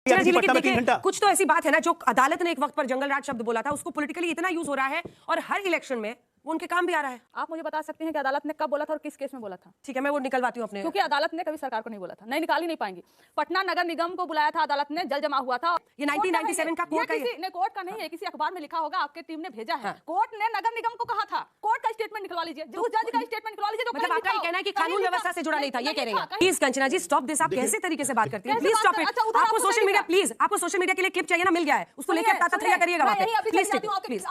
लेकिन देखिए कुछ तो ऐसी बात है ना, जो अदालत ने एक वक्त पर जंगलराज शब्द बोला था, उसको पॉलिटिकली इतना यूज हो रहा है और हर इलेक्शन में वो उनके काम भी आ रहा है। आप मुझे बता सकते हैं कि अदालत ने कब बोला था और किस केस में बोला था? ठीक है, मैं वो निकलवाती हूँ अपने, क्योंकि अदालत ने कभी सरकार को नहीं बोला था, नहीं निकाल ही नहीं पाएंगी। पटना नगर निगम को बुलाया था अदालत ने, जल जमा हुआ था। ये 1997 का कोर्ट का, किसी ने कोर्ट का नहीं है, किसी अखबार में लिखा होगा, आपके टीम ने भेजा है। कोर्ट ने नगर निगम को कहा था, कोर्ट का स्टेटमेंट निकलवा लीजिए, उस जज का स्टेटमेंट निकलवा लीजिए। मतलब आपका ये कहना है कि कानून व्यवस्था से जुड़ा नहीं था, ये कह रहे हैं? Please Kanchana ji stop this, आप कैसे तरीके से बात करती हैं? Please stop it. आपको सोशल मीडिया, प्लीज आपको सोशल मीडिया के लिए क्लिप चाहिए ना, मिल गया है, उसको लेकर तात्पर्य करिएगा वहां पे। प्लीज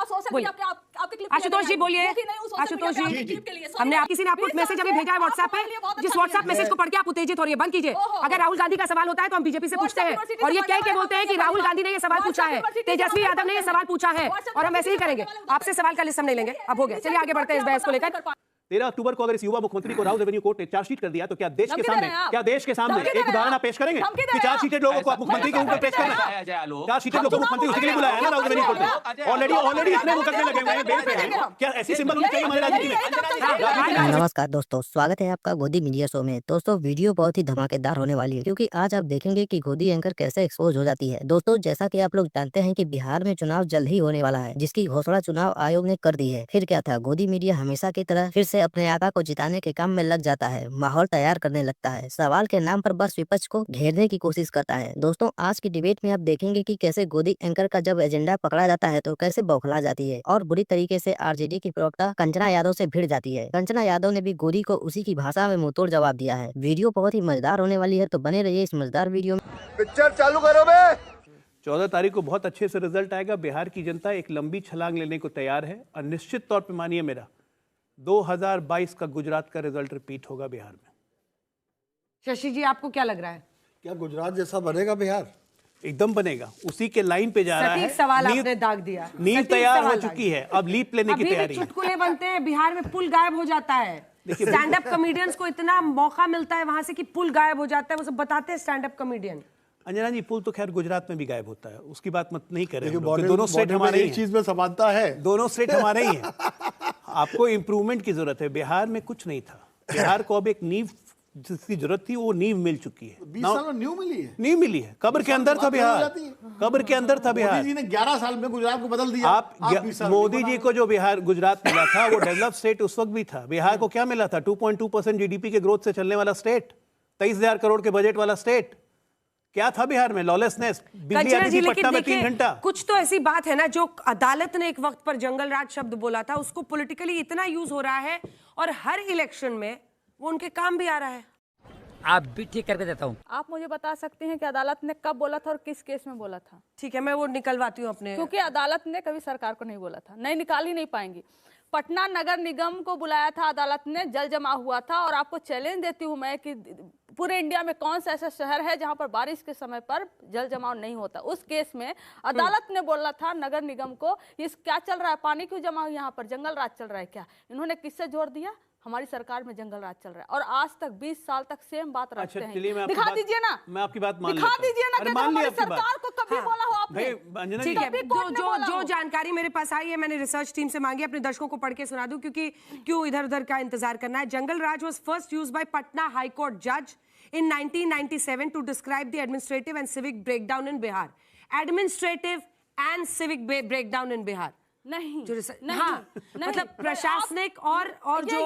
आशुतोष जी बोलिए। आशुतोष जी, हमने किसी ने आपको मैसेज अभी भेजा है व्हाट्सएप पे, जिस व्हाट्सएप मैसेज को पढ़ के आप उत्तेजित हो रही है, बंद कीजिए। अगर राहुल गांधी का सवाल होता है तो हम बीजेपी से पूछते हैं, और ये कह के बोलते हैं कि राहुल गांधी ने ये सवाल पूछा है, तेजस्वी यादव ने ये सवाल पूछा है, और हम ऐसे ही करेंगे। आपसे सवाल का लिस्ट हम नहीं लेंगे। अब हो गया, चलिए आगे बढ़ते हैं इस बहस को लेकर। 13 अक्टूबर को अगर इस युवा मुख्यमंत्री को राहुल रेवेन्यू कोर्ट ने चार्जशीट कर दिया तो क्या देश के सामने एक उदाहरण आप पेश करेंगे कि चार्जशीटेड लोगों को आप मुख्यमंत्री के ऊपर पेश करना है? चार्जशीटेड लोगों को मुख्यमंत्री उसी के लिए बुलाया है ना राहुल रेवेन्यू कोर्ट ने। ऑलरेडी इतने मुकदमे लगे हुए हैं, बेल पे हैं। क्या ऐसी सिंबल होनी चाहिए हमारी राजनीति में? नमस्कार दोस्तों, स्वागत है आपका गोदी मीडिया शो में। दोस्तों वीडियो बहुत ही धमाकेदार होने वाली है, क्योंकि आज आप देखेंगे कि गोदी एंकर कैसे एक्सपोज हो जाती है। दोस्तों जैसा कि आप लोग जानते हैं कि बिहार में चुनाव जल्द ही होने वाला है, जिसकी घोषणा चुनाव आयोग ने कर दी है। फिर क्या था, गोदी मीडिया हमेशा की तरह फिर से अपने आका को जिताने के काम में लग जाता है, माहौल तैयार करने लगता है, सवाल के नाम पर बस विपक्ष को घेरने की कोशिश करता है। दोस्तों आज की डिबेट में आप देखेंगे कि कैसे गोदी एंकर का जब एजेंडा पकड़ा जाता है तो कैसे बौखला जाती है और बुरी तरीके से आरजेडी की प्रवक्ता कंचना यादव से भिड़ जाती है। कंचना यादव ने भी गोदी को उसी की भाषा में मुंहतोड़ जवाब दिया है। वीडियो बहुत ही मजेदार होने वाली है, तो बने रहिए इस मजेदार वीडियो में। पिक्चर चालू करो बे। 14 तारीख को बहुत अच्छे से रिजल्ट आएगा। बिहार की जनता एक लंबी छलांग लेने को तैयार है और निश्चित तौर पर मानिए मेरा 2022 का गुजरात का रिजल्ट रिपीट होगा बिहार में। शशि जी आपको क्या लग रहा है? क्या गुजरात जैसा बनेगा बिहार? एकदम बनेगा, उसी के लाइन पे जा रहा है। सवाल आपने दाग दिया, नींव तैयार हो चुकी है, अब लीप लेने की तैयारी है। चुटकुले बनते हैं, बिहार में पुल गायब हो जाता है। स्टैंड अप कॉमेडियंस को इतना मौका मिलता है वहां से कि पुल गायब हो जाता है, वो सब बताते हैं स्टैंड अप कॉमेडियन। अंजना जी पुल तो खैर गुजरात में भी गायब होता है, उसकी बात मत नहीं करें। दोनों स्टेट हमारे एक चीज में समानता है, दोनों स्टेट हमारे ही हैं। आपको इंप्रूवमेंट की जरूरत है। बिहार में कुछ नहीं था, बिहार को अब एक नींव जिसकी जरूरत थी वो नींव मिल चुकी है। 20 साल में नींव मिली है। नींव मिली है, कब्र के अंदर था बिहार, कब्र के अंदर था बिहार। मोदी जी ने 11 साल में गुजरात को बदल दिया। आप मोदी जी को जो बिहार गुजरात मिला था वो डेवलप स्टेट उस वक्त भी था। बिहार को क्या मिला था? 2.2% जीडीपी के ग्रोथ से चलने वाला स्टेट, 23,000 करोड़ के बजट वाला स्टेट। क्या था बिहार में? लॉलेसनेस, बिजली आती थी पटना में 3 घंटा। कुछ तो ऐसी बात है ना, जो अदालत ने एक वक्त पर जंगलराज शब्द बोला था, उसको पॉलिटिकली इतना यूज हो रहा है और हर इलेक्शन में वो उनके काम भी आ रहा है। आप भी ठीक करके देता हूँ। आप मुझे बता सकते हैं कि अदालत ने कब बोला था और किस केस में बोला था? ठीक है, मैं वो निकलवाती हूँ अपने, क्योंकि अदालत ने कभी सरकार को नहीं बोला था, नहीं निकाल ही नहीं पाएंगी। पटना नगर निगम को बुलाया था अदालत ने, जल जमा हुआ था, और आपको चैलेंज देती हूँ मैं कि पूरे इंडिया में कौन सा ऐसा शहर है जहां पर बारिश के समय पर जल जमाव नहीं होता। उस केस में अदालत ने बोला था नगर निगम को, ये क्या चल रहा है, पानी क्यों जमा हुआ यहाँ पर, जंगल राज चल रहा है क्या? इन्होंने किससे जोड़ दिया? हमारी सरकार में जंगल राज चल रहा है, और आज तक 20 साल तक सेम बात रखते हैं। दिखा दीजिए ना, मैं आपकी बात मान दिखा दीजिए ना कि हमारी सरकार को कभी हाँ। बोला हो आपने? ठीक है, जो जानकारी मेरे पास आई है मैंने रिसर्च टीम से मांगी, अपने दर्शकों को पढ़ के सुना दूं, क्योंकि क्यों इधर उधर का इंतजार करना है। Jungle raj was first used by Patna high court जज in 1997 to describe the administrative and civic breakdown in Bihar. Administrative and civic breakdown in Bihar. नहीं, जो हाँ, मतलब प्रशासनिक और जो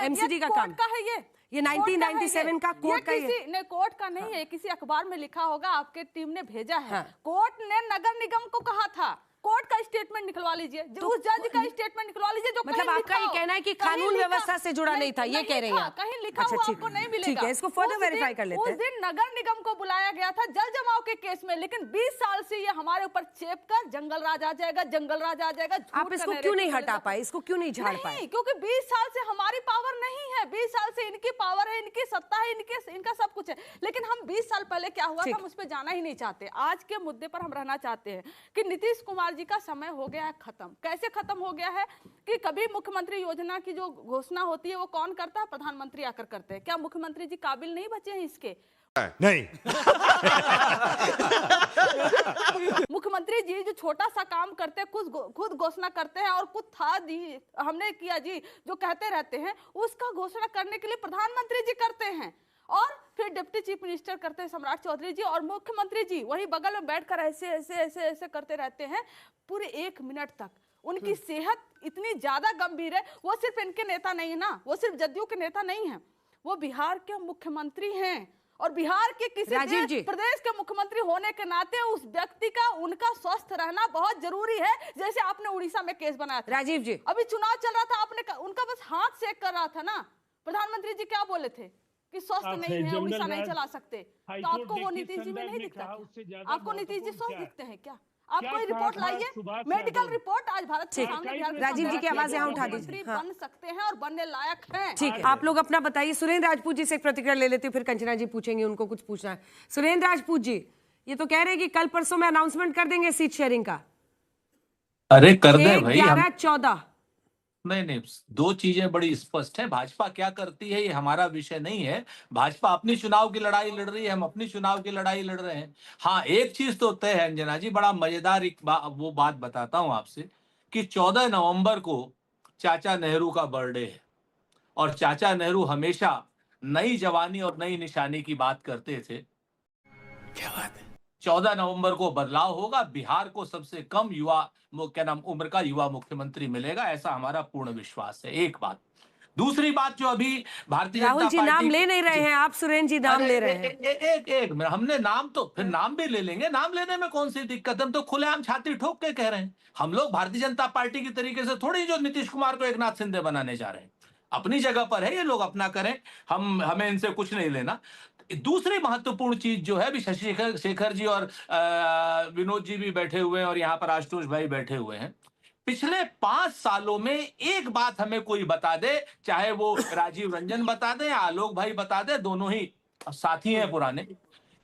एमसीडी का काम का है ये 1997 का कोर्ट का किसी ने कोर्ट का नहीं है, किसी अखबार में लिखा होगा, आपके टीम ने भेजा है। कोर्ट ने नगर निगम को कहा था, कोर्ट का स्टेटमेंट निकलवा लीजिए, उस जज का स्टेटमेंट निकलवा लीजिए जो मतलब आपका ये कहना है कि कानून व्यवस्था से जुड़ा नहीं था, ये कह रहे हैं? कहीं लिखा हुआ आपको नहीं मिलेगा। ठीक है, इसको फर्दर वेरीफाई कर लेते हैं। उस दिन नगर निगम को बुलाया गया था जल जमाव के केस में, लेकिन 20 साल से ये हमारे ऊपर चेप कर जंगल राज आ जाएगा, जंगल राज आ जाएगा। आप इसको क्यों नहीं हटा पाए, इसको क्यों नहीं झाड़ पाए? क्योंकि 20 साल से हमारी पावर नहीं है, 20 साल से इनकी पावर है, इनकी सत्ता है, इनका सब कुछ है। लेकिन हम 20 साल पहले क्या हुआ था हम उस पर जाना ही नहीं चाहते। आज के मुद्दे पर हम रहना चाहते हैं कि नीतीश कुमार जी का समय हो गया है खत्म। कैसे खत्म हो गया है कि कभी मुख्यमंत्री योजना की जो घोषणा होती है वो कौन करता है? प्रधानमंत्री आकर करते हैं। क्या मुख्यमंत्री जी काबिल नहीं बचे हैं इसके? नहीं। मुख्यमंत्री जी जो छोटा सा काम करते हैं, खुद घोषणा करते हैं, और कुछ था जी हमने किया जी जो कहते रहते हैं, उसका घोषणा करने के लिए प्रधानमंत्री जी करते हैं। और फिर डिप्टी चीफ मिनिस्टर करते हैं सम्राट चौधरी जी, और मुख्यमंत्री जी वही बगल में बैठकर ऐसे ऐसे ऐसे ऐसे करते रहते हैं पूरे 1 मिनट तक। उनकी सेहत इतनी ज्यादा गंभीर है। वो सिर्फ इनके नेता नहीं है ना, वो सिर्फ जदयू के नेता नहीं है, वो बिहार के मुख्यमंत्री हैं, और बिहार के किसी प्रदेश के मुख्यमंत्री होने के नाते उस व्यक्ति का, उनका स्वस्थ रहना बहुत जरूरी है। जैसे आपने उड़ीसा में केस बनाया था राजीव जी, अभी चुनाव चल रहा था, आपने उनका बस हाथ सेक कर रहा था ना। प्रधानमंत्री जी क्या बोले थे कि स्वस्थ नहीं है, उड़ीसा नहीं चला सकते, तो आपको वो नीतीश जी में नहीं दिखता? आपको नीतीश जी स्वस्थ दिखते हैं क्या? आप कोई रिपोर्ट लाइए, मेडिकल रिपोर्ट आज भारत के सामने। राजीव जी की आवाज यहाँ उठा दीजिए। बन सकते हैं और बनने लायक हैं। ठीक है, आप लोग अपना बताइए। सुरेंद्र राजपूत जी से एक प्रतिक्रिया ले लेते हैं, फिर कंचना जी पूछेंगे, उनको कुछ पूछना है। सुरेंद्र राजपूत जी, ये तो कह रहे हैं कि कल परसों में अनाउंसमेंट कर देंगे सीट शेयरिंग का। अरे कर दे भाई। 11-14 नहीं, दो चीजें बड़ी स्पष्ट हैं। भाजपा क्या करती है ये हमारा विषय नहीं है। भाजपा अपनी चुनाव की लड़ाई लड़ रही है, हम अपनी चुनाव की लड़ाई लड़ रहे हैं। हाँ, एक चीज तो तय है अंजना जी, बड़ा मजेदार वो बात बताता हूं आपसे कि 14 नवंबर को चाचा नेहरू का बर्थडे है, और चाचा नेहरू हमेशा नई जवानी और नई निशानी की बात करते थे। क्या बात है। 14 नवंबर को बदलाव होगा, बिहार को सबसे कम उम्र का युवा मुख्यमंत्री मिलेगा, ऐसा हमारा पूर्ण विश्वास है। एक बात। दूसरी बात, जो अभी भारतीय जनता राहुल जी पार्टी नाम ले नहीं रहे हैं आप, सुरेंद्र जी नाम ले रहे हैं। एक मिनट, हमने नाम तो फिर नाम भी ले लेंगे, नाम लेने में कौन सी दिक्कत है? हम तो खुलेआम छाती ठोक के कह रहे हैं। हम लोग भारतीय जनता पार्टी की तरीके से थोड़ी जो नीतीश कुमार को एकनाथ शिंदे बनाने जा रहे हैं। अपनी जगह पर है, ये लोग अपना करें, हमें इनसे कुछ नहीं लेना। दूसरी महत्वपूर्ण चीज जो है, अभी शशि शेखर जी और विनोद जी भी बैठे हुए हैं, और यहाँ पर आशुतोष भाई बैठे हुए हैं। पिछले 5 सालों में एक बात हमें कोई बता दे, चाहे वो राजीव रंजन बता दे या आलोक भाई बता दे, दोनों ही साथी हैं पुराने,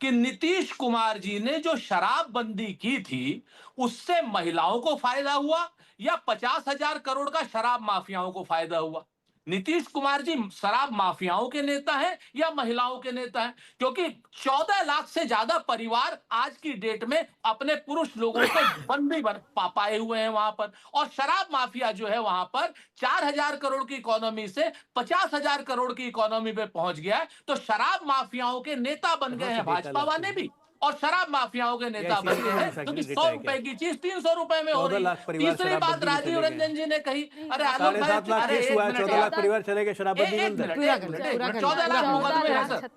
कि नीतीश कुमार जी ने जो शराबबंदी की थी उससे महिलाओं को फायदा हुआ या 50,000 करोड़ का शराब माफियाओं को फायदा हुआ? नीतीश कुमार जी शराब माफियाओं के नेता हैं या महिलाओं के नेता हैं? क्योंकि 14 लाख से ज्यादा परिवार आज की डेट में अपने पुरुष लोगों को बंदी पाए हुए हैं वहां पर, और शराब माफिया जो है वहां पर 4,000 करोड़ की इकोनॉमी से 50,000 करोड़ की इकोनॉमी पे पहुंच गया है। तो शराब माफियाओं के नेता बन गए हैं भाजपा वाले भी, और शराब माफियाओं के नेता बन गए हैं, क्योंकि 100 रुपए की चीज 300 रुपए में हो रही है। तीसरी बात राजीव रंजन जी ने कही, अरे 7.5 लाख केस हुआ है, 14 लाख परिवार चले गए शराबबंदी में। 14 लाख मुकदमे हैं सर,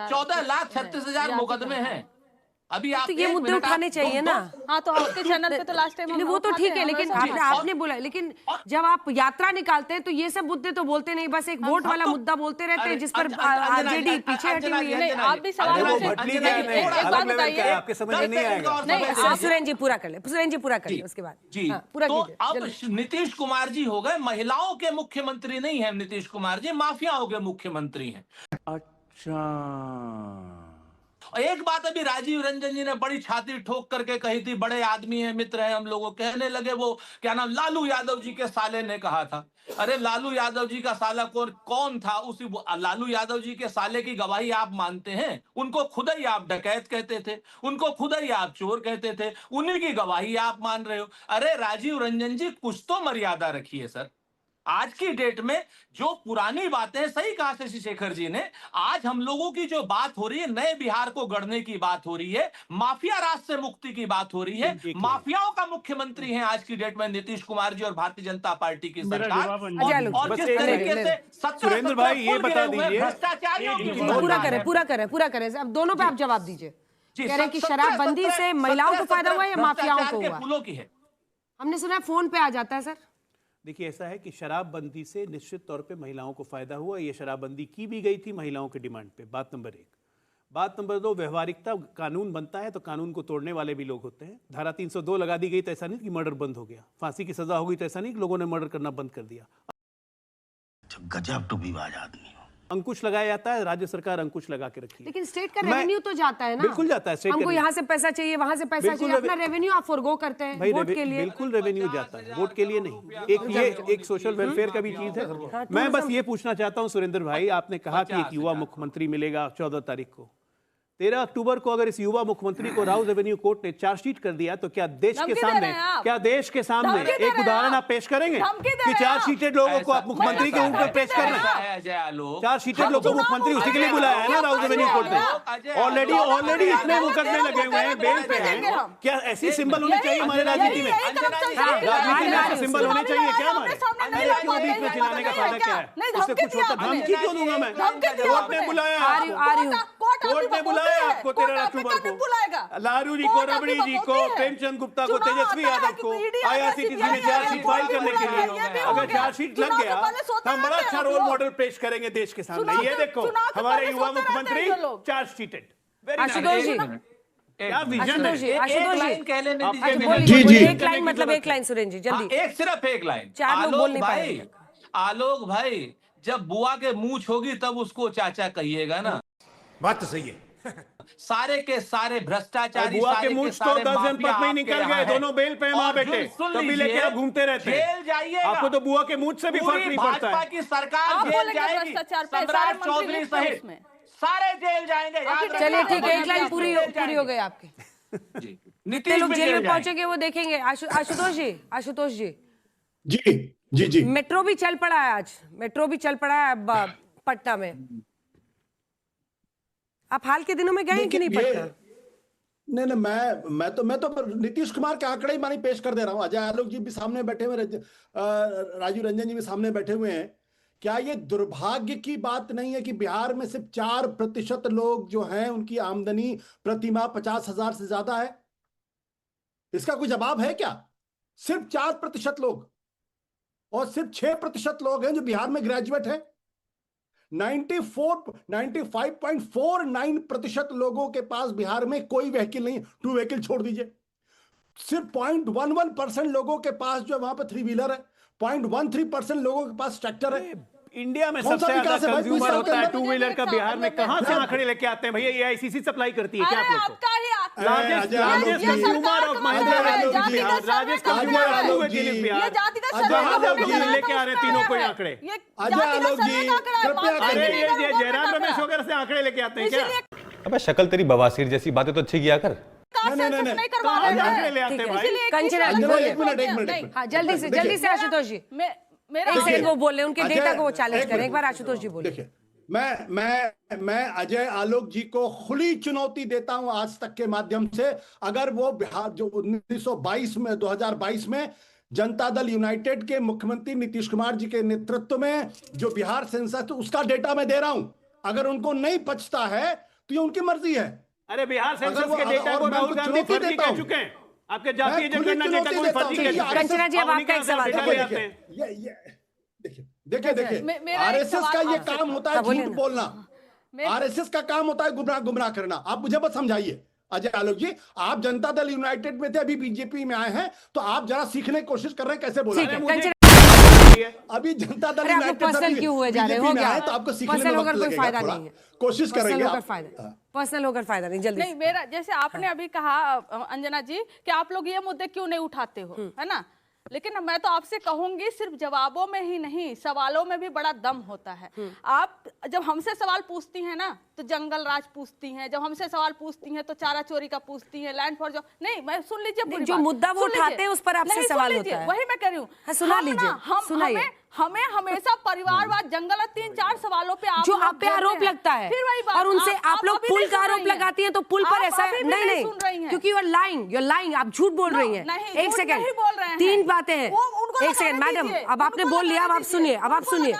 14,36,000 मुकदमे हैं। अभी आप तो ये मुद्दे उठाने चाहिए ना। हाँ, तो आपके चैनल पे तो लास्ट टाइम वो तो ठीक है, लेकिन आपने बोला, लेकिन जब आप यात्रा निकालते हैं तो ये सब मुद्दे तो बोलते नहीं, बस एक वोट वाला मुद्दा बोलते रहते हैं जिस पर आरजेडी पीछे हटी हुई है। आप भी सवाल एक बात बताइए, आपके समझ में नहीं आएगा। नहीं, सुरेंद्र जी पूरा कर ले, सुरेंद्र जी पूरा कर ले, उसके बाद जी पूरा तो कीजिए। अब नीतीश कुमार जी हो गए महिलाओं के मुख्यमंत्री नहीं है, नीतीश कुमार जी माफियाओं के मुख्यमंत्री हैं। अच्छा, एक बात अभी राजीव रंजन जी ने बड़ी छाती ठोक करके कही थी, बड़े आदमी हैं, मित्र हैं हम लोगों, कहने लगे वो क्या नाम, लालू यादव जी के साले ने कहा था। अरे लालू यादव जी का साला कौन था? उसी लालू यादव जी के साले की गवाही आप मानते हैं? उनको खुद ही आप डकैत कहते थे, उनको खुद ही आप चोर कहते थे, उन्हीं की गवाही आप मान रहे हो। अरे राजीव रंजन जी, कुछ तो मर्यादा रखिए सर। आज की डेट में जो पुरानी बातें, सही कहा शशि शेखर जी ने, आज हम लोगों की जो बात हो रही है, नए बिहार को गढ़ने की बात हो रही है, माफिया राज से मुक्ति की बात हो रही है। माफियाओं का मुख्यमंत्री है आज की डेट में नीतीश कुमार जी और भारतीय जनता पार्टी की सरकार। और जिस तरीके से सुरेंद्र भाई ये बता दीजिए, भ्रष्टाचारियों की पूरा करें अब दोनों पे आप जवाब दीजिए। कह रहे हैं कि शराबबंदी से महिलाओं को फायदा हुआ या माफियाओं को हुआ? फूलों की है, हमने सुना है फोन पे आ जाता है सर। देखिए, ऐसा है कि शराबबंदी से निश्चित तौर पे महिलाओं को फायदा हुआ। ये शराबबंदी की भी गई थी महिलाओं के डिमांड पे, बात नंबर 1। बात नंबर 2, व्यवहारिकता, कानून बनता है तो कानून को तोड़ने वाले भी लोग होते हैं। धारा 302 लगा दी गई तो ऐसा नहीं कि मर्डर बंद हो गया, फांसी की सजा हो गई तो ऐसा नहीं कि लोगों ने मर्डर करना बंद कर दिया। गजब टूबीबाज आदमी। अंकुश लगाया जाता है, राज्य सरकार अंकुश लगा के रखी है। लेकिन स्टेट का रेवेन्यू तो जाता है ना। बिल्कुल जाता है। हमको यहाँ से पैसा चाहिए, वहां से पैसा चाहिए, अपना रेवेन्यू आप फॉरगो करते हैं वोट के लिए। बिल्कुल रेवेन्यू जाता है, वोट के लिए नहीं। एक सोशल वेलफेयर का भी चीज है। मैं बस ये पूछना चाहता हूँ सुरेंद्र भाई, आपने कहा कि एक युवा मुख्यमंत्री मिलेगा 14 तारीख को, 13 अक्टूबर को अगर इस युवा मुख्यमंत्री को राउज एवेन्यू कोर्ट ने चार्जशीट कर दिया तो क्या देश के सामने एक उदाहरण आप पेश करेंगे कि चार्जशीटेड लोगों को आप मुख्यमंत्री के ऊपर पेश कर रहे हैं? चार्जशीटेड लोगों को मुख्यमंत्री उसी के लिए बुलाया है ना राउज एवेन्यू कोर्ट ने। ऑलरेडी इतने मुकदमे लगे हुए हैं, बेल पे हैं। क्या ऐसी सिंबल होने चाहिए हमारे राजनीति में? राजनीति में ऐसे सिंबल होने चाहिए क्या हमारे? क्यों बीच में चिल्लाने का फायदा क्या है? उससे कुछ होता धमकी क्यों दूंगा मैं? कोर्ट ने बुलाया, कोर्ट ने बुलाया आपको 13 अक्टूबर को, लालू जी को, रबड़ी जी को, प्रेमचंद गुप्ता को, तेजस्वी यादव को IRCTC में चार्जशीट फाइल करने के लिए। अगर चार्जशीट लग गया तो हम बड़ा अच्छा रोल मॉडल पेश करेंगे देश के सामने। ये देखो हमारे युवा मुख्यमंत्री चार्जशीटेड। आशुतोष जी, क्या विजन है? एक लाइन कह लेने जी जी, एक लाइन मतलब एक लाइन सुरेंद्र जी जल्दी, एक सिर्फ एक लाइन। चार लोग बोल नहीं पाएंगे। आलोक भाई, जब बुआ के मूंछ होगी तब उसको चाचा कहिएगा ना। बात तो सही है। सारे के सारे भ्रष्टाचारी, बुआ के मूंछ तो 10 जनपद में ही निकल गए, दोनों बेल पे मां बेटे, कभी लेके आप घूमते रहते हैं। जेल जाइए, आपको तो बुआ के मूंछ से भी फर्क नहीं पड़ता भाजपा है। की सरकार जेल जाएगी, सम्राट चौधरी सहित सारे जेल जाएंगे। चलिए ठीक है, एक लाइन पूरी हो गई आपकी। कितने लोग जेल में पहुंचेंगे वो देखेंगे। आशुतोष जी जी मेट्रो भी चल पड़ा है, आज मेट्रो भी चल पड़ा है पटना में। आप हाल के दिनों में गए कि नहीं पटना? नहीं, मैं तो नीतीश कुमार के आंकड़े ही मानी पेश कर दे रहा हूं। अजय आलोक जी भी सामने बैठे हुए, राजीव रंजन जी भी सामने बैठे हुए हैं। क्या ये दुर्भाग्य की बात नहीं है कि बिहार में सिर्फ 4% लोग जो हैं उनकी आमदनी प्रतिमाह 50,000 से ज्यादा है? इसका कोई जवाब है क्या? सिर्फ 4% लोग, और सिर्फ 6% लोग हैं जो बिहार में ग्रेजुएट हैं। 95.49% लोगों के पास बिहार में कोई व्हीकल नहीं, 2 व्हीकल छोड़ दीजिए। सिर्फ 0.11% लोगों के पास जो वहां पर 3 व्हीलर है, 0.13% लोगों के पास ट्रैक्टर है। इंडिया में सबसे ज्यादा कंज्यूमर होता है 2 व्हीलर का बिहार में। कहां से आंकड़े लेके आते हैं भैया? ये AICC सप्लाई करती है क्या आप लोग को? Largest consumer of Mahindra Rajesh consumer लेके आ रहे हैं तीनों को आंकड़े। अजय आलोक जी कृपया करें, जयराम रमेश वगैरह से आंकड़े लेके आते हैं क्या? अबे शक्ल तेरी बवासीर जैसी बातें तो अच्छी किया कर। नहीं आंकड़े ले आते हैं भाई। कंचना एक मिनट हाँ, जल्दी से आशुतोष जी, एक सेकंड वो बोल रहे हैं, उनके डेटा को वो चैलेंज करें। एक बार आशुतोष जी बोलिए। देखिए, मैं अजय आलोक जी को खुली चुनौती देता हूं आज तक के माध्यम से। अगर वो बिहार जो 2022 में जनता दल यूनाइटेड के मुख्यमंत्री नीतीश कुमार जी के नेतृत्व में जो बिहार सेंसस, उसका डेटा मैं दे रहा हूं। अगर उनको नहीं पचता है तो ये उनकी मर्जी है। अरे बिहार सेंसस के डेटा को राहुल गांधी फर्जी कह चुके हैं। आपके जातीय जनगणना डेटा को फर्जी कह चुके हैं। कंचना जी, अब आपका एक सवाल देखिए आरएसएस का ये काम होता है झूठ बोलना। आरएसएस का काम होता है गुमराह करना। आप मुझे बस समझाइए अजय आलोक जी, आप जनता दल यूनाइटेड में थे, अभी बीजेपी में आए हैं, तो आप जरा सीखने की कोशिश कर रहे हैं कैसे बोला। अभी जनता दल यूनाइटेड पर्सनल क्यों हुए जा रहे हो गया? तो आपको सीखने पर्सनल में होकर कोई फायदा नहीं है। कोशिश करेंगे पर्सनल होकर फायदा नहीं। जल्दी नहीं, मेरा जैसे आपने अभी कहा अंजना जी कि आप लोग ये मुद्दे क्यों नहीं उठाते हो, है ना? लेकिन मैं तो आपसे कहूंगी सिर्फ जवाबों में ही नहीं, सवालों में भी बड़ा दम होता है। आप जब हमसे सवाल पूछती हैं ना तो जंगल राज पूछती हैं, जब हमसे सवाल पूछती हैं तो चारा चोरी का पूछती हैं, लैंड फॉर जो नहीं, मैं सुन लीजिए जो मुद्दा वो उठाते हैं उस पर आपसे सवाल होता है। वही मैं कह रही हूँ, सुना लीजिए। हमें हमेशा परिवारवाद, जंगल, 3-4 सवालों पे जो आप पे आरोप लगता है, फिर वही बात, और उनसे आप लोग पुल का आरोप लगाती हैं तो पुल पर ऐसा नहीं, क्योंकि यू आर लाइंग, आप झूठ बोल रही हैं। एक सेकंड, 3 बातें हैं। एक सेकंड मैडम, अब आपने बोल लिया, अब आप सुनिए।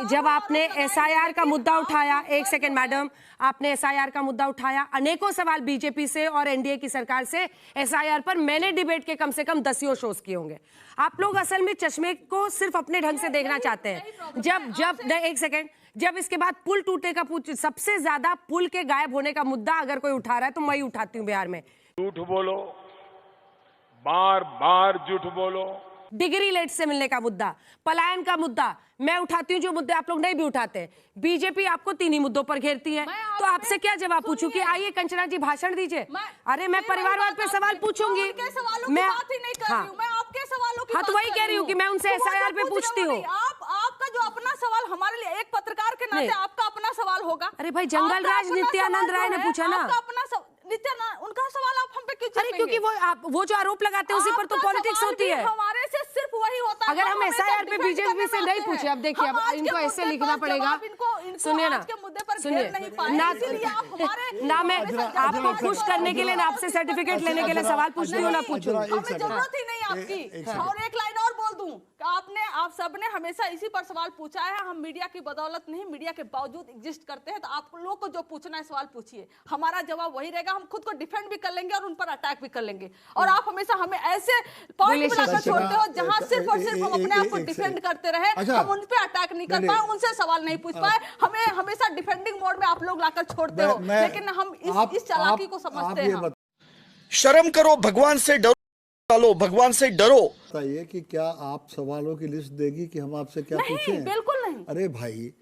जब आपने SIR का मुद्दा उठाया, एक सेकंड मैडम, आपने SIR का मुद्दा उठाया, अनेकों सवाल बीजेपी से और NDA की सरकार से SIR पर मैंने डिबेट के कम से कम 10 शोज किए होंगे। आप लोग असल में चश्मे को सिर्फ अपने ढंग से देखना चाहते हैं। एक सेकंड, जब इसके बाद पुल टूटने का सबसे ज्यादा पुल के गायब होने का मुद्दा अगर कोई उठा रहा है तो मैं ही उठाती हूँ बिहार में। झूठ बोलो, बार बार झूठ बोलो। डिग्री लेट से मिलने का मुद्दा, पलायन का मुद्दा मैं उठाती हूँ, जो मुद्दे आप लोग नहीं भी उठाते। बीजेपी आपको 3 ही मुद्दों पर घेरती है, तो आपसे क्या जवाब पूछूं कि आइए कंचना जी भाषण दीजिए। अरे मैं परिवारवाद पे सवाल पूछूंगी, मैं आपके सवालों की हाँ तो वही कह रही हूँ कि मैं उनसे SIR पे पूछती हूँ। आपका जो अपना सवाल सवाल हमारे लिए एक पत्रकार के नाते आपका अपना सवाल होगा। अरे भाई जंगल राज नित्यानंद राय ने पूछा ना, आपका अपना नित्यानंद, उनका सवाल आप हम पे क्यों अरे क्योंकि वो जो आरोप लगाते हैं उसी पर तो पॉलिटिक्स होती है। हमारे से सिर्फ वही होता है। अगर हम एसआईआर पे बीजेपी से नहीं पूछे, अब देखिए अब इनको ऐसे लिखना पड़ेगा। सुनिए ना, सुनिए ना, मैं आपको खुश करने के लिए ना आपसे सर्टिफिकेट लेने के लिए सवाल पूछती हूँ ना पूछूं, हमें जरूरत ही नहीं आपकी। और एक लाइन और बोल दूं, आप सबने हमेशा इसी पर सवाल पूछा है। हम मीडिया की बदौलत नहीं, मीडिया के बावजूद एग्जिस्ट करते हैं। तो आप लोग को जो पूछना है सवाल पूछिए, हमारा जवाब वही रहेगा। हम खुद को डिफेंड भी कर लेंगे और उन पर अटैक भी कर लेंगे। और आप हमेशा हमें ऐसे पॉइंट बनाकर छोड़ते हो जहां सिर्फ और सिर्फ हम अपने आप को डिफेंड करते रहे, हम उन पर अटैक नहीं कर पाए, उनसे सवाल नहीं पूछ पाए। हमें हमेशा डिफेंडिंग मोड में आप लोग लाकर छोड़ते हो, लेकिन हम इस चालाकी को समझते हैं। शर्म करो, भगवान से डरो, भगवान से डरो। बताइए कि क्या आप सवालों की लिस्ट देगी कि हम आपसे क्या पूछें? बिल्कुल नहीं। अरे भाई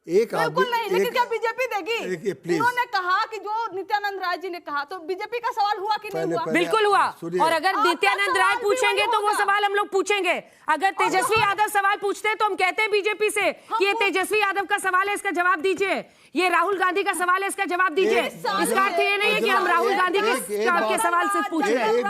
एक बिल्कुल नहीं, लेकिन क्या बीजेपी देगी? उन्होंने कहा कि जो नित्यानंद राय जी ने कहा, तो बीजेपी का सवाल हुआ कि नहीं हुआ? बिल्कुल हुआ। और अगर नित्यानंद राय पूछेंगे तो वो सवाल हम लोग पूछेंगे। अगर तेजस्वी यादव सवाल पूछते हैं तो हम कहते हैं बीजेपी से कि ये तेजस्वी यादव का सवाल है, इसका जवाब दीजिए। ये राहुल गांधी का सवाल है, इसका जवाब दीजिए। इसका अर्थ ये नहीं है कि हम राहुल गांधी के सवाल सिर्फ पूछ रहे हैं।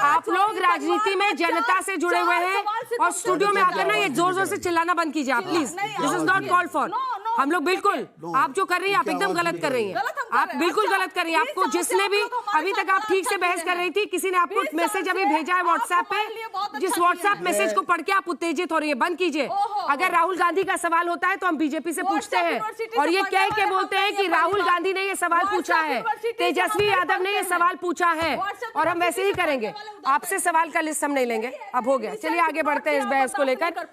आप लोग राजनीति में जनता से जुड़े हुए हैं और स्टूडियो में आकर ना ये जोर जोर से चिल्लाना बंद कीजिए आप please. This is not called for. हम लोग बिल्कुल, आप जो कर रही हैं आप एकदम गलत कर रही हैं, आप बिल्कुल गलत कर रही हैं। आपको जिसने भी अभी तक आप ठीक से बहस कर रही थी, किसी ने आपको मैसेज अभी भेजा है व्हाट्सएप पे, जिस व्हाट्सएप मैसेज को पढ़ के आप उत्तेजित हो रही है, बंद कीजिए। अगर राहुल गांधी का सवाल होता है तो हम बीजेपी से पूछते हैं और ये कह के बोलते हैं कि राहुल गांधी ने ये सवाल पूछा है, तेजस्वी यादव ने ये सवाल पूछा है, और हम वैसे ही करेंगे। आपसे सवाल का लिस्ट हम नहीं लेंगे। अब हो गया, चलिए आगे बढ़ते हैं इस बहस को लेकर।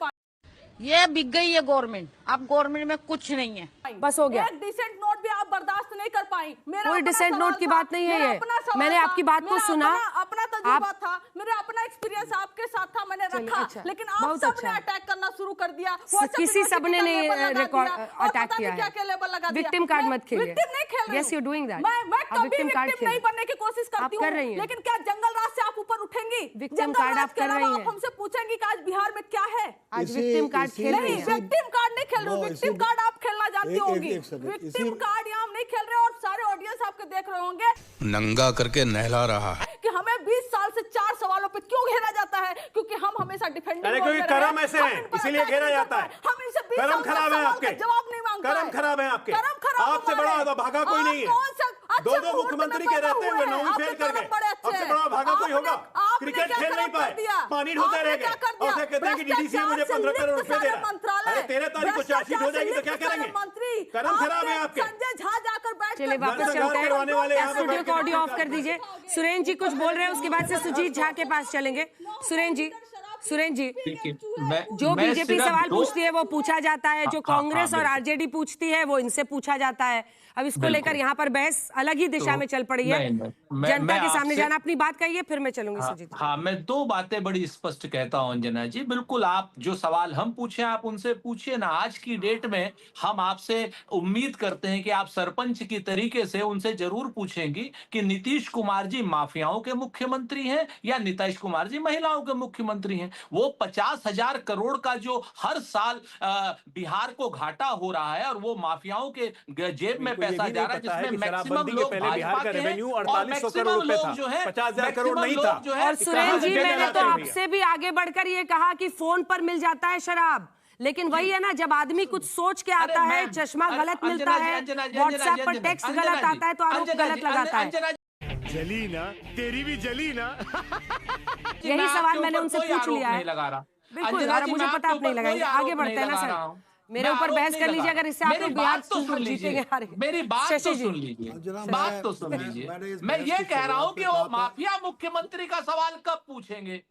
ये बिक गई है गवर्नमेंट, अब गवर्नमेंट में कुछ नहीं है, बस हो गया। एक डिसेंट नोट भी आप बर्दाश्त नहीं कर पाई। कोई डिसेंट नोट की बात नहीं है ये। मैंने आपकी बात को सुना, अपना तजुर्बा था, मेरा अपना एक्सपीरियंस आपके साथ था, मैंने रखा। लेकिन आप सबने अटैक करना शुरू कर दिया। किसी सबने नहीं अटैक किया है। क्या लेबल लगा दिया? विक्टिम कार्ड मत खेलिए। विक्टिम नहीं खेल रही। Yes you doing that. मैं कभी विक्टिम नहीं बनने की कोशिश करती हूं, लेकिन क्या जंगल राज से आप ऊपर उठेंगी? विक्टिम कार्ड आप कर रही हैं। हमसे पूछेंगे कि आज बिहार में क्या है? आज विक्टिम कार्ड खेल रही हैं। विक्टिम कार्ड नहीं खेल रहे हो, विक्टिम कार्ड आप खेलना जानती होंगी। विक्टिम कार्ड यहाँ हम नहीं खेल रहे और सारे ऑडियंस आपके देख रहे होंगे। नंगा करके नहला रहा है कि हमें 20 साल से 4 सवालों पे क्यों घेरा जाता है? क्योंकि हम हमेशा डिफेंडिंग। अरे क्योंकि कर्म ऐसे हैं, इसीलिए घेरा जाता है। हम इनसे 20 कर्म खराब है आपके, जवाब नहीं मांगते। कर्म खराब है आपके, आपसे बड़ा भागा कोई नहीं है। दो मुख्यमंत्री के रहते हुए 9वीं फेल कर गए, आपसे बड़ा भागा कोई होगा? क्रिकेट खेल नहीं पाए, पानी ढोते रह गए, और फिर कहते हैं कि डीडीसी मुझे 15 करोड़ रुपए दे रहा है। अरे 13 तारीख को चार्जशीट हो जाएगी तो क्या करेंगे? कर्म खराब है आपके। संजय झा जाकर बैठ, चलिए वापस चलते हैं। स्टूडियो को ऑडियो ऑफ कर दीजिए। सुरेंद्र जी कुछ बोल रहे हैं, उसके बाद से सुजीत झा के पास चलेंगे। सुरेंद्र जी, जो बीजेपी सवाल पूछती है वो पूछा जाता है, जो कांग्रेस और आरजेडी पूछती है वो इनसे पूछा जाता है। अब इसको लेकर यहाँ पर बहस अलग ही दिशा में चल पड़ी है। जनता के सामने जाना, अपनी बात कहिए, फिर मैं चलूंगी सुजीत। हाँ, मैं 2 बातें बड़ी स्पष्ट कहता हूँ अंजना जी। बिल्कुल, आप जो सवाल हम पूछे आप उनसे पूछिए ना। आज की डेट में हम आपसे उम्मीद करते हैं कि आप सरपंच की तरीके से उनसे जरूर पूछेंगी कि नीतीश कुमार जी माफियाओं के मुख्यमंत्री हैं या नीतीश कुमार जी महिलाओं के मुख्यमंत्री हैं। वो 50,000 करोड़ का जो हर साल बिहार को घाटा हो रहा है और वो माफियाओं के जेब में पैसा जा रहा है, जिसमें मैक्सिमम लोग बिहार का रेवेन्यू 4800 करोड़ रुपए था, 50,000 करोड़ नहीं था। और सुरेंद्र जी, मैंने तो आपसे भी आगे बढ़कर ये कहा कि फोन पर मिल जाता है शराब, लेकिन वही है ना, जब आदमी कुछ सोच के आता है, चश्मा गलत मिलता है, व्हाट्सएप पर टेक्स्ट गलत आता है तो आरोप गलत लगाता है। जली ना, तेरी भी जली ना। यही सवाल मैंने उनसे पूछ लिया है। बिल्कुल, मुझे पता आप नहीं लगाएंगे। आगे बढ़ते हैं ना सर, मेरे ऊपर बहस कर लीजिए अगर इससे आप लोग बिहार तो सुन लीजिए, मेरी बात तो सुन लीजिए, बात तो सुन लीजिए। मैं ये कह रहा हूँ कि वो माफिया मुख्यमंत्री का सवाल कब पूछेंगे?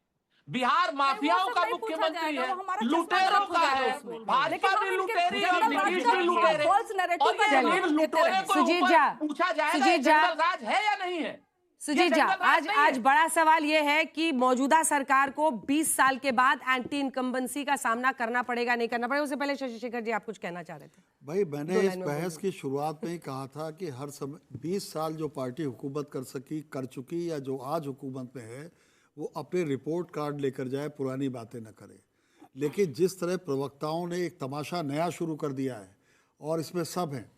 बिहार माफियाओं का मुख्यमंत्री है, लुटेरों का है, भाजपा भी लुटेरी और नीतीश भी लुटेरे। सुजीत झा, पूछा जाएगा जंगल राज है या नहीं है? सुजीत झा, आज बड़ा सवाल यह है कि मौजूदा सरकार को 20 साल के बाद एंटी इनकम्बेंसी का सामना करना पड़ेगा, नहीं करना पड़ेगा? उससे पहले शशि शेखर जी आप कुछ कहना चाह रहे थे। भाई, मैंने इस बहस की शुरुआत में ही कहा था कि हर समय 20 साल जो पार्टी हुकूमत कर चुकी या जो आज हुकूमत में है, वो अपने रिपोर्ट कार्ड लेकर जाए, पुरानी बातें न करे। लेकिन जिस तरह प्रवक्ताओं ने एक तमाशा नया शुरू कर दिया है, और इसमें सब हैं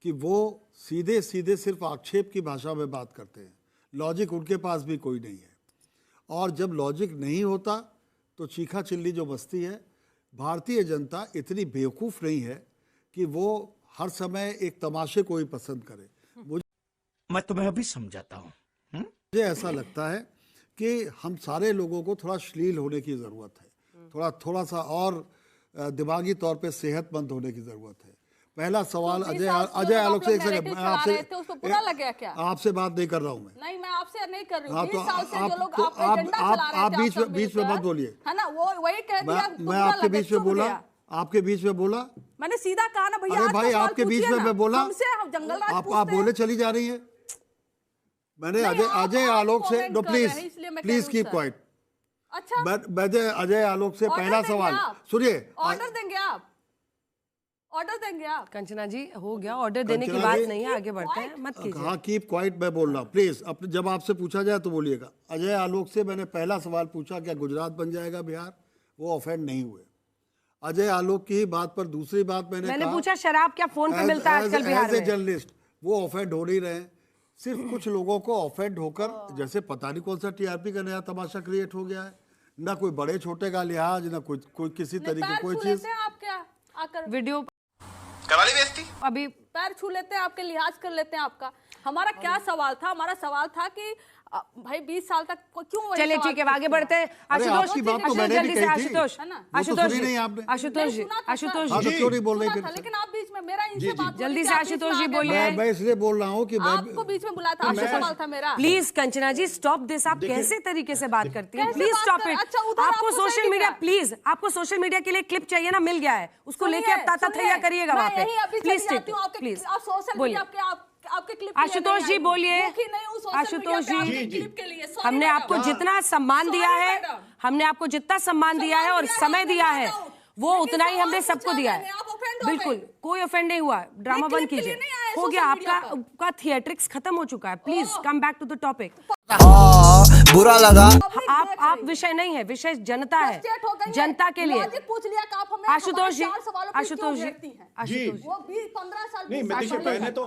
कि वो सीधे सीधे सिर्फ आक्षेप की भाषा में बात करते हैं, लॉजिक उनके पास भी कोई नहीं है। और जब लॉजिक नहीं होता तो चीखा चिल्ली जो बसती है। भारतीय जनता इतनी बेवकूफ़ नहीं है कि वो हर समय एक तमाशे को ही पसंद करे। मैं तुम्हें अभी समझाता हूँ। मुझे ऐसा लगता है कि हम सारे लोगों को थोड़ा श्लील होने की ज़रूरत है, थोड़ा सा और दिमागी तौर पे सेहतमंद होने की ज़रूरत है। पहला सवाल अजय आलोक से, एक सेकंड, मैं आपसे बात नहीं कर रहा हूँ। नहीं, मैं आपसे नहीं कर रही हूँ। आप बीच में मत बोलिए, है ना, वो वही कह दिया। मैं आपके बीच में बोला, आपके बीच में बोला, मैंने सीधा कहा ना भैया। अरे भाई, आपके बीच में मैं बोला, आप बोले चली जा रही है। मैंने अजय आलोक से, नो प्लीज कीप क्वाइट। अच्छा, मैं अजय आलोक से पहला सवाल सुनिए। ऑर्डर देंगे आप, ऑर्डर देंगे आप। कंचना जी, हो गया, ऑर्डर देने की बात नहीं है, आगे बढ़ते हैं, मत कीजिए। हाँ, कीप क्वाइट, मैं बोल रहा हूँ, प्लीज। जब आपसे पूछा जाए तो बोलिएगा। अजय आलोक से मैंने पहला सवाल पूछा, क्या गुजरात बन जाएगा बिहार? वो ऑफेंड नहीं हुए। अजय आलोक की बात पर दूसरी बात मैंने पूछा, शराब क्या फोन पे मिलता है आजकल बिहार में? जर्नलिस्ट वो ऑफेंड हो नहीं रहे। सिर्फ कुछ लोगों को ऑफेंड होकर, जैसे पता नहीं कौन सा टीआरपी का नया तमाशा क्रिएट हो गया है, ना कोई बड़े छोटे का लिहाज, ना कोई किसी तरीके कोई चीज। आप क्या आकर वीडियो करा ली बेइज्जती? अभी पैर छू लेते हैं आपके, लिहाज कर लेते हैं आपका। हमारा क्या सवाल था? हमारा सवाल था कि भाई 20 साल तक क्यों? चलिए ठीक है, आगे बढ़ते हैं। आशुतोष की बात तो मैंने भी कही थी। आशुतोष जी, आशुतोष जी, क्यों नहीं बोल रही? लेकिन आप बीच में मेरा इनसे बात, जल्दी से आशुतोष जी बोलिए। मैं इसलिए बोल रहा हूँ कि आपको बीच में बुलाया था, आपसे सवाल था मेरा। Please Kanchana ji, stop this. आप कैसे तरीके से बात करती हैं? Please stop it. आपको सोशल मीडिया, प्लीज, आपको सोशल मीडिया के लिए क्लिप चाहिए ना, मिल गया है, उसको लेके अब ताता थैया करिएगा वहाँ पे। प्लीज प्लीज बोलिए। आपके क्लिप आशुतोष जी बोलिए। आशुतोष जी, हमने आपको जितना सम्मान दिया है, हमने आपको जितना सम्मान दिया है और समय दिया है, वो उतना ही हमने सबको दिया है। बिल्कुल कोई ऑफेंड नहीं हुआ। ड्रामा बंद कीजिए, हो गया आपका थिएट्रिक्स खत्म हो चुका है। Please come back to the topic. बुरा लगा। आप विषय नहीं है, विषय जनता है, जनता के लिए। आशुतोष जी, आशुतोष जी, नहीं, मैं देखिए, पहले तो